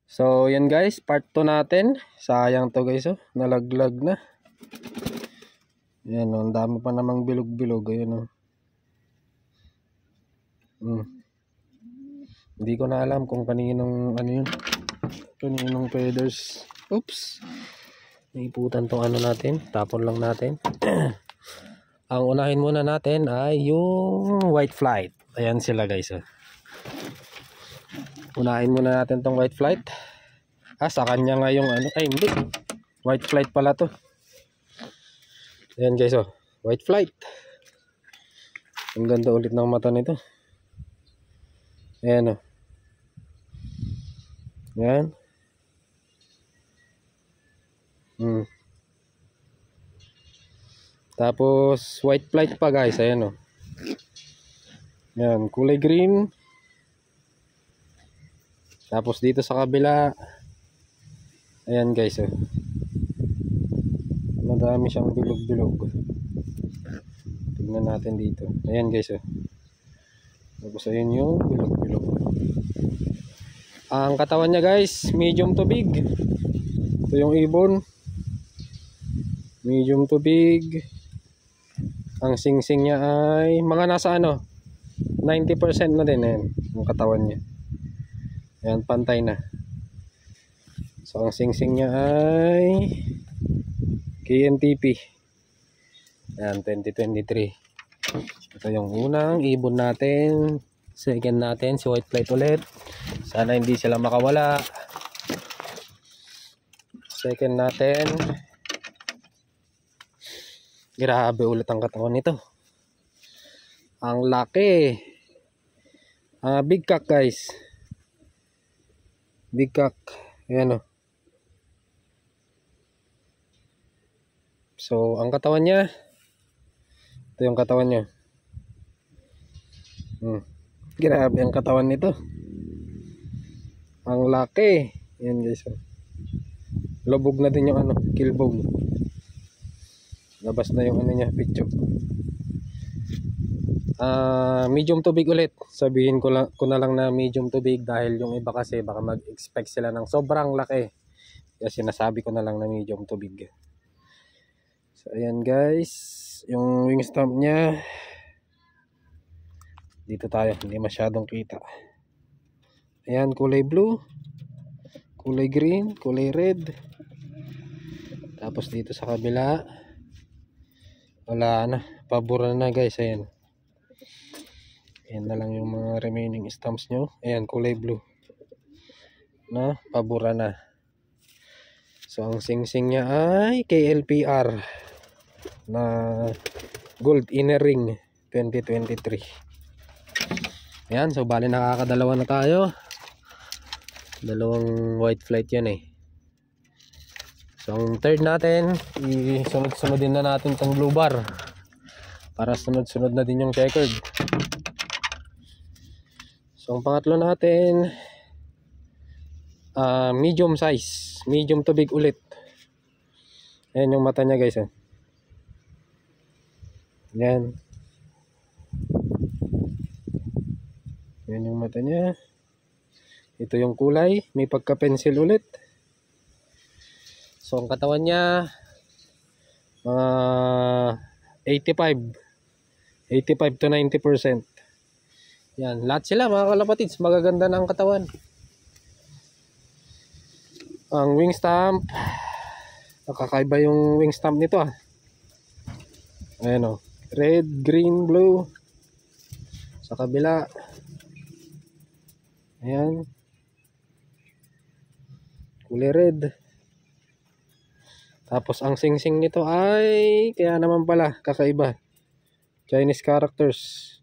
So, yan guys, part 2 natin. Sayang to guys, oh. Nalaglag na. Yan, oh. Ang dami pa namang bilog-bilog. Ayun, oh. Hindi ko na alam kung kaninong, ano yun. Kaninong feathers. Oops. Naiputan tong ano natin. Tapon lang natin. Ang unahin muna natin ay yung white flight. Ayan sila guys, oh. Unahin muna natin tong white flight. Sa kanya nga yung ano. Ay, hindi. White flight pala to. Ayan guys, oh. White flight. Ang ganda ulit ng mata nito. Ayan, oh. Ayan. Tapos white flight pa guys. Ayan, oh. Ayan, kulay green. Tapos dito sa kabila, ayan guys, oh. Madami siyang bilog-bilog. Tignan natin dito. Ayan guys, oh. Tapos ayun yung bilog-bilog. Ang katawan niya guys, medium to big. Ito yung ibon. Medium to big. Ang sing-sing niya ay mga nasa ano, 90% na din. Ayan, yung katawan niya. Ayan, pantay na. So, ang sing-sing niya ay KNTP. Ayan, 2023. Ito yung unang ibon natin. Second natin, si white flight ulit. Sana hindi sila makawala. Second natin. Grabe ulit ang katawan nito. Ang laki. Big cock guys. Big cock. Ayan, oh. So, ang katawan niya. Ito yung katawan niya. Grabe ang katawan nito. Ang laki. Ayan guys, oh. Lubog na din yung ano, killbone. Labas na yung ano niya, picture. Medium to big ulit. Sabihin ko na lang na medium to big dahil yung iba kasi baka mag-expect sila ng sobrang laki. Kaya sinasabi ko na lang na medium to big. So ayan guys, yung wing stump niya. Dito tayo, hindi masyadong kita. Ayan, kulay blue, kulay green, kulay red. Tapos dito sa kabila, wala na, pabura na guys. Ayan. Ayan na lang yung mga remaining stumps nyo. Ayan, kulay blue na, pabura na. So ang sing-sing niya ay KLPR na gold inner ring 2023. Ayan, so bali nakakadalawa na tayo. Dalawang white flight yan eh. So ang third natin, isunod-sunodin na natin tong blue bar para sunod-sunod na din yung checkered. So ang pangatlo natin, medium size, medium to big ulit. Ayan yung mata niya guys, eh. Ayan. Ayan yung mata niya. Ito yung kulay, may pagka-pencil ulit. So ang katawan niya, mga 85 to 90%. Yan, lahat sila mga kalapatids, magaganda na ang katawan. Ang wing stump, nakakaiba yung wing stump nito ah. Ayan, oh. Red, green, blue. Sa kabila. Ayan. Kulay red. Tapos ang sing-sing nito ay, kaya naman pala, kakaiba. Chinese characters.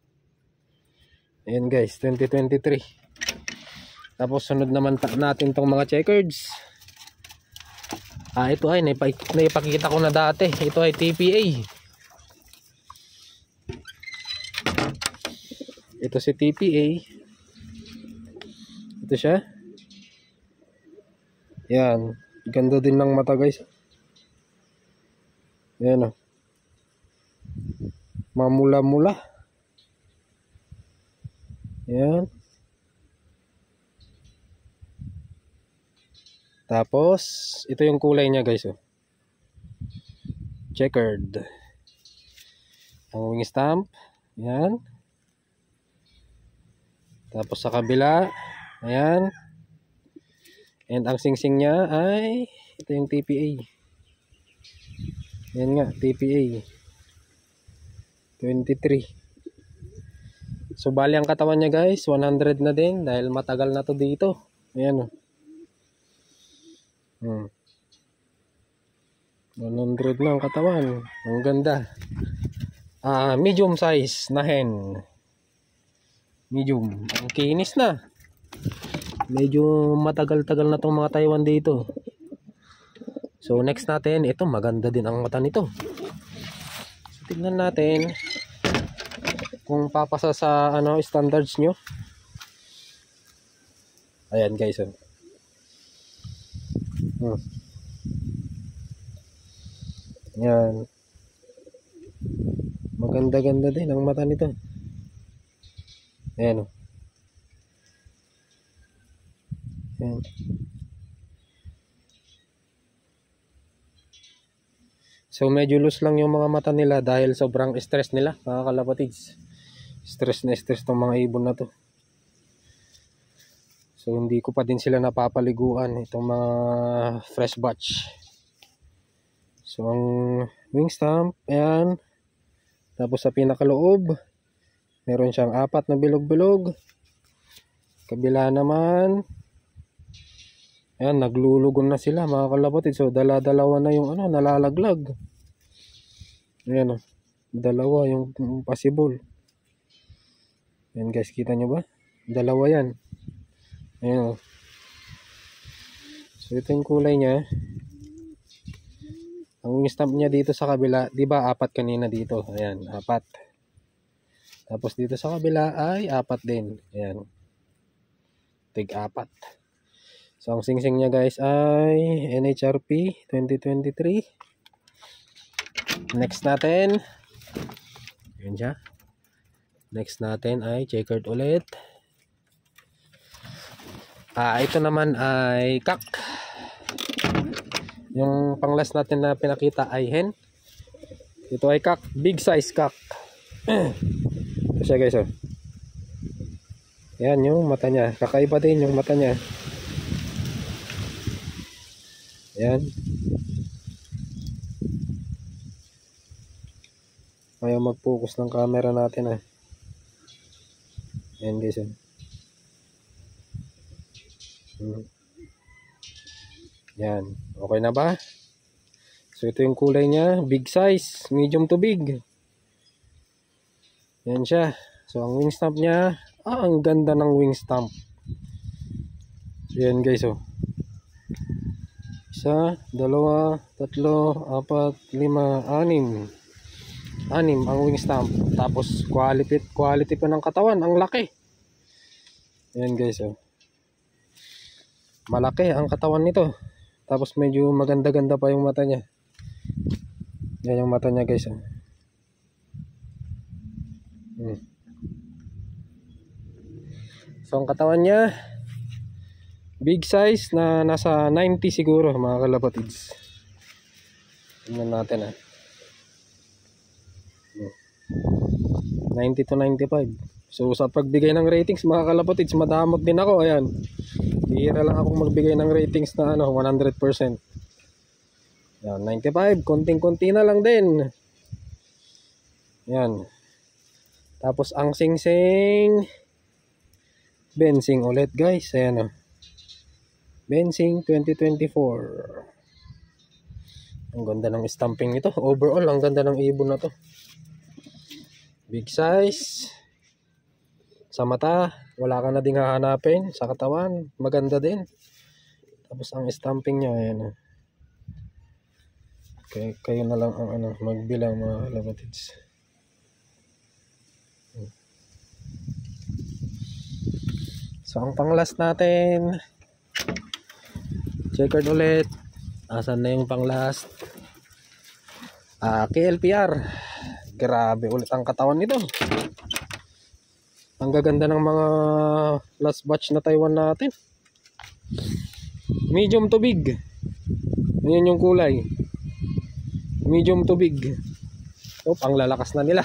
Ayan guys, 2023. Tapos sunod naman natin tong mga checkereds. Ito ay naipakita ko na dati. Ito ay TPA. Ito si TPA. Ito siya. Yan, ganda din ng mata guys. Ayan, oh. Mamula-mula. Ayan. Tapos ito yung kulay niya guys, oh. Checkered. Ang wing stamp, yan. Tapos sa kabila, ayan. And ang singsing niya ay ito yung TPA. Yan nga, TPA 23. So bali ang katawan niya guys 100 na din dahil matagal na to dito. Ayan, oh. 100 na ang katawan. Ang ganda. Medium size na hen. Medium. Ang kinis na. Medyo matagal-tagal na tong mga Taiwan dito. So next natin, ito maganda din ang mata nito. So, tignan natin kung papasa sa standards nyo. Ayan guys, oh. Yan. Maganda-ganda din ang mata nito. Ayan, oh. Ayan. So medyo loose lang yung mga mata nila dahil sobrang stress nila, mga kalapatids. Stress na stress tong mga ibon na to. So hindi ko pa din sila napapaliguan itong mga fresh batch. So ang wing stamp, ayan. Tapos sa pinakaloob, meron siyang 4 na bilog-bilog. Kabila naman, ayan, naglulugon na sila mga kalapatid. So dala-dalawa na yung nalalaglag. Ayan, oh. Dalawa yung possible. Ayan guys, kita nyo ba? Dalawa yan. Ayan, oh. So ito yung kulay niya. Ang wing stamp niya dito sa kabila, di ba 4 kanina dito? Ayan, 4. Tapos dito sa kabila ay 4 din. Ayan. Tig 4. So ang singsing niya guys ay NHRP 2023. Next natin. Ayan siya. Next natin ay checkered ulit. Ito naman ay cock. Yung panglas natin na pinakita ay hen. Ito ay cock, big size cock. Ito siya guys, oh. Yan yung mata niya. Kakaiba din yung mata niya. Yan. Ayaw mag-focus ng camera natin, Yan guys, oh. Yan. Okay na ba? So ito yung kulay niya. Big size. Medium to big. Yan siya. So ang wing stamp niya. Ang ganda ng wing stamp. Yan guys, oh. 1, 2, 3, 4, 5, 6. 6 ang wing stamp. Tapos quality pa ng katawan. Ang laki. Yan guys, oh. Malaki ang katawan nito. Tapos medyo maganda-ganda pa yung mata niya. Yan yung mata niya guys, oh. So ang katawan niya big size na nasa 90 siguro mga kalapatids. Tingnan natin, 90 to 95. So sa pagbigay ng ratings mga kalapatids, madamot din ako. Ayan, bihira lang ako magbigay ng ratings na 100%. Yan, 95, konting-konti na lang din. Yan. Tapos ang singsing Bensing ulit guys. Ayan, Bensing 2024. Ang ganda ng stamping nito. Overall, ang ganda ng ibon na to. Big size. Sa mata, wala ka na ding hahanapin. Sa katawan, maganda din. Tapos ang stamping niya, ayan. Okay, kayo na lang ang magbilang mga labatids. So ang panglas natin, checkered ulit. Asan na yung panglas? KLPR. Grabe ulit ang katawan nito. Ang gaganda ng mga last batch na Taiwan natin. Medium to big. Ayan yung kulay. Medium to big. Oh, ang lalakas na nila.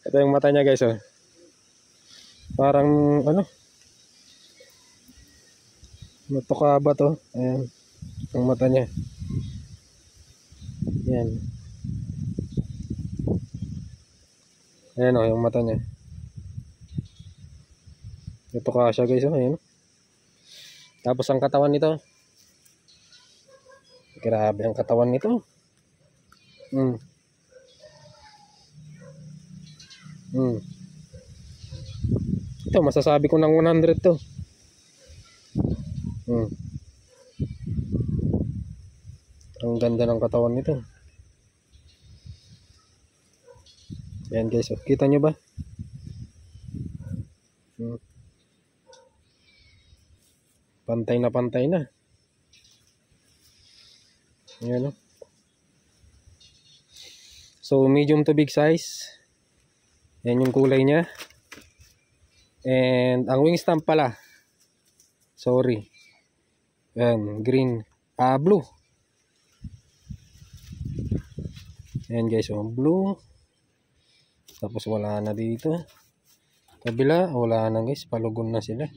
Ito yung mata niya guys, oh. Parang ano? Matuka ba to? Ayan. Ang mata niya. Ayan. Ayan oh, yung mata niya. Matuka siya guys, oh. Ayan. Tapos ang katawan nito. Grabe ang katawan nito. Ito, masasabi ko ng 100 to. Ang ganda ng katawan nito. Ayan guys, oh. Kita nyo ba? Pantay na pantay na. Ayan, oh. So medium to big size. Yan yung kulay niya. And ang wing stamp pala, sorry, yan, green, blue. Yan guys, so blue. Tapos wala na dito. Kabila, wala na guys, palugon na sila.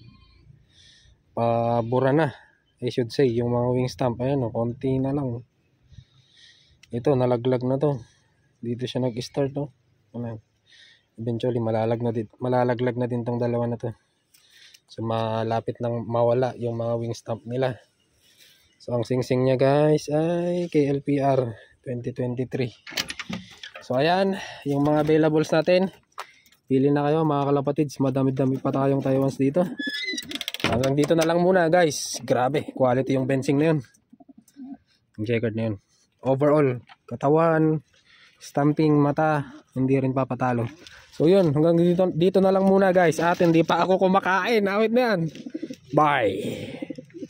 Pabura na, I should say, yung mga wing stamp. Ayan o, konti na lang. Ito, nalaglag na to. Dito siya nag-start, no? Eventually malalaglag na din tong dalawa na to. So malapit nang mawala yung mga wing stamp nila. So ang singsing niya guys ay KLPR 2023. So ayan, yung mga availables natin. Pili na kayo mga kalapatids, madami-dami pa tayong Taiwans dito. Hanggang dito na lang muna guys. Grabe, quality yung fencing na yun. Yung checkered na yun. Overall, katawan, stamping, mata, hindi rin papatalo. So yun, hanggang dito na lang muna guys. At hindi pa ako kumakain. Awit na yan. Bye.